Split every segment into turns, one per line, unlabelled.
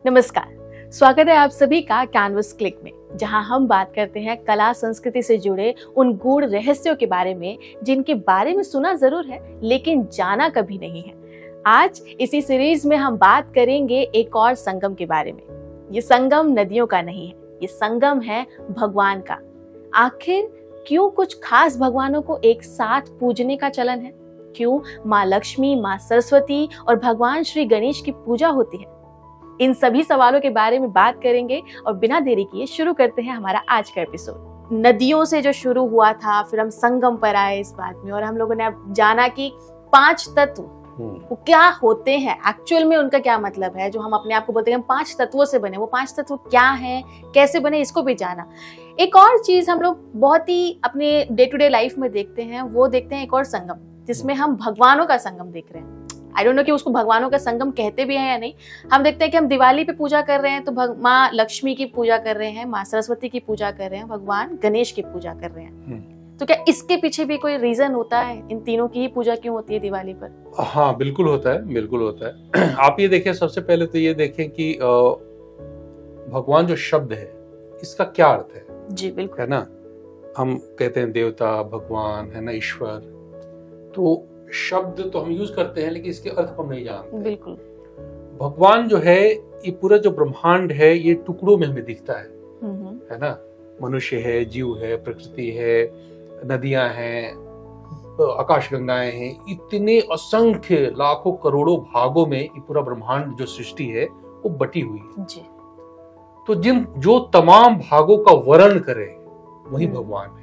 नमस्कार, स्वागत है आप सभी का कैनवस क्लिक में, जहां हम बात करते हैं कला संस्कृति से जुड़े उन गूढ़ रहस्यों के बारे में जिनके बारे में सुना जरूर है लेकिन जाना कभी नहीं है। आज इसी सीरीज में हम बात करेंगे एक और संगम के बारे में। ये संगम नदियों का नहीं है, ये संगम है भगवान का। आखिर क्यों कुछ खास भगवानों को एक साथ पूजने का चलन है? क्यों माँ लक्ष्मी, माँ सरस्वती और भगवान श्री गणेश की पूजा होती है? इन सभी सवालों के बारे में बात करेंगे और बिना देरी किए शुरू करते हैं हमारा आज का एपिसोड। नदियों से जो शुरू हुआ था, फिर हम संगम पर आए इस बात में, और हम लोगों ने अब जाना कि 5 तत्व वो क्या होते हैं, एक्चुअल में उनका क्या मतलब है। जो हम अपने आप को बोलते हैं हम 5 तत्वों से बने, वो 5 तत्व क्या हैं, कैसे बने, इसको भी जाना। एक और चीज हम लोग बहुत ही अपने डे टू डे लाइफ में देखते हैं, वो देखते हैं एक और संगम जिसमें हम भगवानों का संगम देख रहे हैं। आई डोंट नो कि उसको भगवानों का संगम कहते भी हैं या नहीं। हम देखते हैं कि हम दिवाली पे पूजा कर रहे हैं तो माँ लक्ष्मी की पूजा कर रहे हैं, माँ सरस्वती की पूजा कर रहे हैं, भगवान गणेश की पूजा कर रहे हैं। तो क्या इसके पीछे भी कोई रीजन होता है? इन तीनों की ही पूजा क्यों होती है दिवाली पर?
हाँ, बिल्कुल होता है, बिल्कुल होता है। आप ये देखें, सबसे पहले तो ये देखें कि भगवान जो शब्द है इसका क्या अर्थ है।
जी बिल्कुल,
है ना। हम कहते हैं देवता, भगवान, है ना, ईश्वर। तो शब्द तो हम यूज करते हैं लेकिन इसके अर्थ हम नहीं जानते।
बिल्कुल।
भगवान जो है, ये पूरा जो ब्रह्मांड है ये टुकड़ों में हमें दिखता है ना। मनुष्य है, जीव है, प्रकृति है, नदियां हैं, आकाशगंगाएं हैं, इतने असंख्य लाखों करोड़ों भागों में ये पूरा ब्रह्मांड जो सृष्टि है वो बटी हुई है
जी।
तो जो तमाम भागों का वर्णन करे वही भगवान है,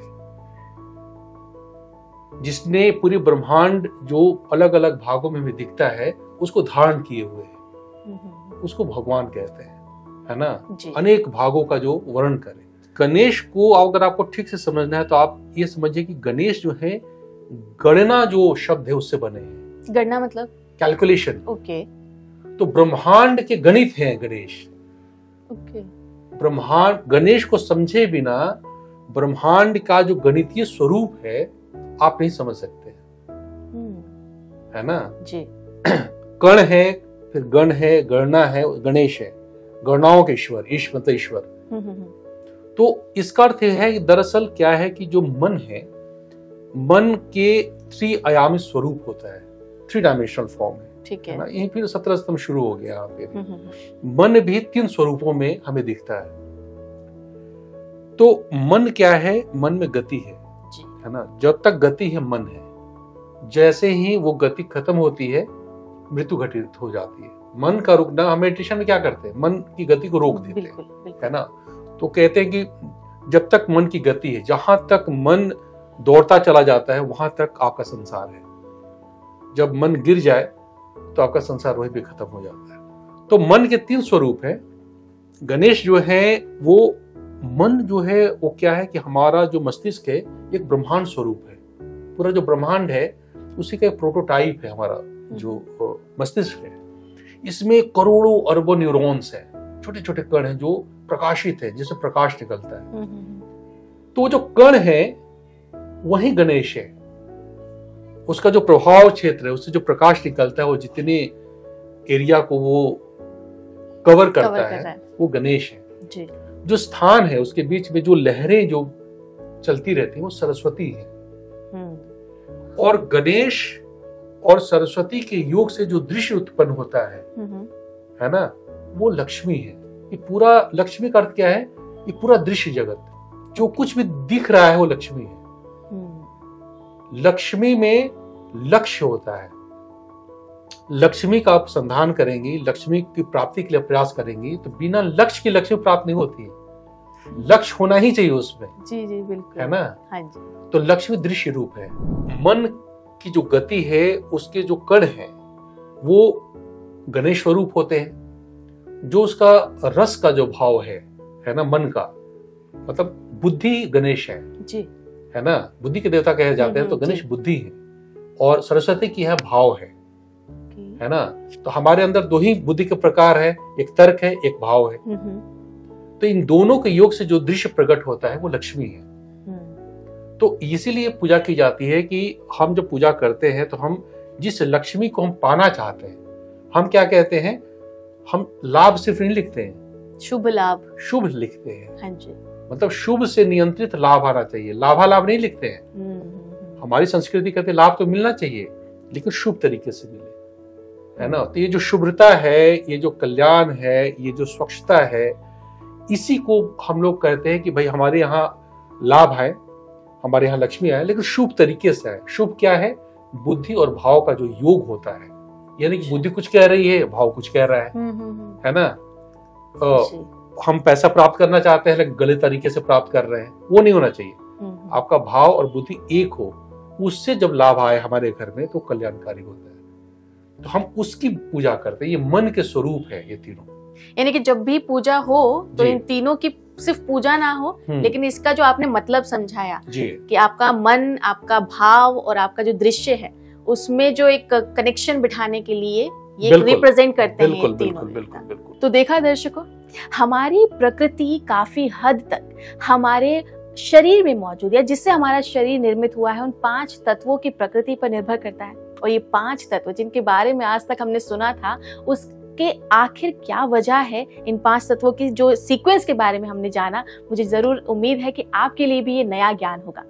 जिसने पूरी ब्रह्मांड जो अलग अलग भागों में भी दिखता है उसको धारण किए हुए है, उसको भगवान कहते हैं, है ना। अनेक भागों का जो वर्णन करे। गणेश को अगर आपको ठीक से समझना है तो आप ये समझिए कि गणेश जो है, गणना जो शब्द है उससे बने हैं।
गणना मतलब
कैलकुलेशन।
ओके।
तो ब्रह्मांड के गणित हैं गणेश।
ओके।
ब्रह्मांड, गणेश को समझे बिना ब्रह्मांड का जो गणितीय स्वरूप है आप नहीं समझ सकते, है ना
जी।
कण है, फिर गण है, गणना है, गणेश है, गणनाओं के ईश्वर, मतलब ईश्वर। तो इसका अर्थ है कि दरअसल क्या है कि जो मन है, मन के 3 आयामी स्वरूप होता है, 3 डायमेंशनल फॉर्म है,
ठीक है
ना। यही फिर 17 स्तंभ शुरू हो गया यहाँ पे। मन भी 3 स्वरूपों में हमें दिखता है। तो मन क्या है? मन में गति है ना। जब तक गति है मन है, जैसे ही वो गति खत्म होती है मृत्यु घटित हो जाती है। मन का रुकना, हम मेडिटेशन में क्या करते हैं, मन की गति को रोक देते हैं, है ना। तो कहते हैं कि जब तक मन की गति है, जहां तक मन दौड़ता चला जाता है वहां तक आपका संसार है। जब मन गिर जाए तो आपका संसार वहीं पे खत्म हो जाता है। तो मन के 3 स्वरूप है। गणेश जो है वो मन जो है वो क्या है कि हमारा जो मस्तिष्क है एक ब्रह्मांड स्वरूप है। पूरा जो ब्रह्मांड है उसी का एक प्रोटोटाइप है हमारा जो मस्तिष्क है। इसमें करोड़ों अरबों न्यूरॉन्स है, छोटे छोटे कण हैं जो प्रकाशित है, जिससे प्रकाश निकलता है। तो जो कण है वही गणेश है। उसका जो प्रभाव क्षेत्र है, उससे जो प्रकाश निकलता है, वो जितने एरिया को वो कवर करता है वो गणेश है जी। जो स्थान है उसके बीच में जो लहरें जो चलती रहती हैं वो सरस्वती है। और गणेश और सरस्वती के योग से जो दृश्य उत्पन्न होता है ना, वो लक्ष्मी है। ये पूरा लक्ष्मी का अर्थ क्या है? ये पूरा दृश्य जगत, जो कुछ भी दिख रहा है वो लक्ष्मी है। लक्ष्मी में लक्ष्य होता है। लक्ष्मी का आप संधान करेंगी, लक्ष्मी की प्राप्ति के लिए प्रयास करेंगी, तो बिना लक्ष्य की लक्ष्मी प्राप्त नहीं होती है। लक्ष्य होना ही चाहिए उसमें। जी जी बिल्कुल, है ना। हाँ जी। तो लक्ष्मी दृश्य रूप है। मन की जो गति है, उसके जो कण हैं वो गणेश स्वरूप होते हैं। जो उसका रस का जो भाव है ना, मन का मतलब बुद्धि गणेश है जी, है ना। बुद्धि के देवता कहे जाते हैं, तो गणेश बुद्धि है और सरस्वती की है भाव है ना। तो हमारे अंदर 2 ही बुद्धि के प्रकार है, एक तर्क है, एक भाव है। तो इन दोनों के योग से जो दृश्य प्रकट होता है वो लक्ष्मी है। तो इसीलिए पूजा की जाती है कि हम जब पूजा करते हैं तो हम जिस लक्ष्मी को हम पाना चाहते हैं, हम क्या कहते हैं, हम लाभ सिर्फ नहीं लिखते हैं,
शुभ लाभ,
शुभ लिखते हैं।
हाँ जी।
मतलब शुभ से नियंत्रित लाभ आना चाहिए, लाभालाभ नहीं लिखते हैं। हमारी संस्कृति कहते लाभ तो मिलना चाहिए लेकिन शुभ तरीके से मिले, है ना। तो ये जो शुभ्रता है, ये जो कल्याण है, ये जो स्वच्छता है, इसी को हम लोग कहते हैं कि भाई हमारे यहाँ लाभ है, हमारे यहाँ लक्ष्मी है, लेकिन शुभ तरीके से है। शुभ क्या है? बुद्धि और भाव का जो योग होता है, यानी कि बुद्धि कुछ कह रही है, भाव कुछ कह रहा है ना। हम पैसा प्राप्त करना चाहते हैं लेकिन गलत तरीके से प्राप्त कर रहे हैं, वो नहीं होना चाहिए। आपका भाव और बुद्धि एक हो, उससे जब लाभ आए हमारे घर में तो कल्याणकारी होता है। तो हम उसकी पूजा करते हैं। ये मन के स्वरूप है ये तीनों।
यानी कि जब भी पूजा हो तो इन तीनों की सिर्फ पूजा ना हो, लेकिन इसका जो आपने मतलब समझाया कि आपका मन, आपका भाव और आपका जो दृश्य है उसमें जो एक कनेक्शन बिठाने के लिए ये रिप्रेजेंट करते हैं ये तीनों। तो देखा दर्शकों, हमारी प्रकृति काफी हद तक हमारे शरीर में मौजूद है, जिससे हमारा शरीर निर्मित हुआ है, उन 5 तत्वों की प्रकृति पर निर्भर करता है। और ये 5 तत्व जिनके बारे में आज तक हमने सुना था, उसके आखिर क्या वजह है, इन 5 तत्वों की जो सीक्वेंस के बारे में हमने जाना, मुझे जरूर उम्मीद है कि आपके लिए भी ये नया ज्ञान होगा।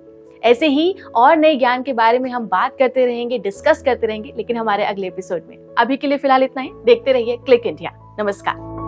ऐसे ही और नए ज्ञान के बारे में हम बात करते रहेंगे, डिस्कस करते रहेंगे, लेकिन हमारे अगले एपिसोड में। अभी के लिए फिलहाल इतना ही। देखते रहिए क्लिक इंडिया। नमस्कार।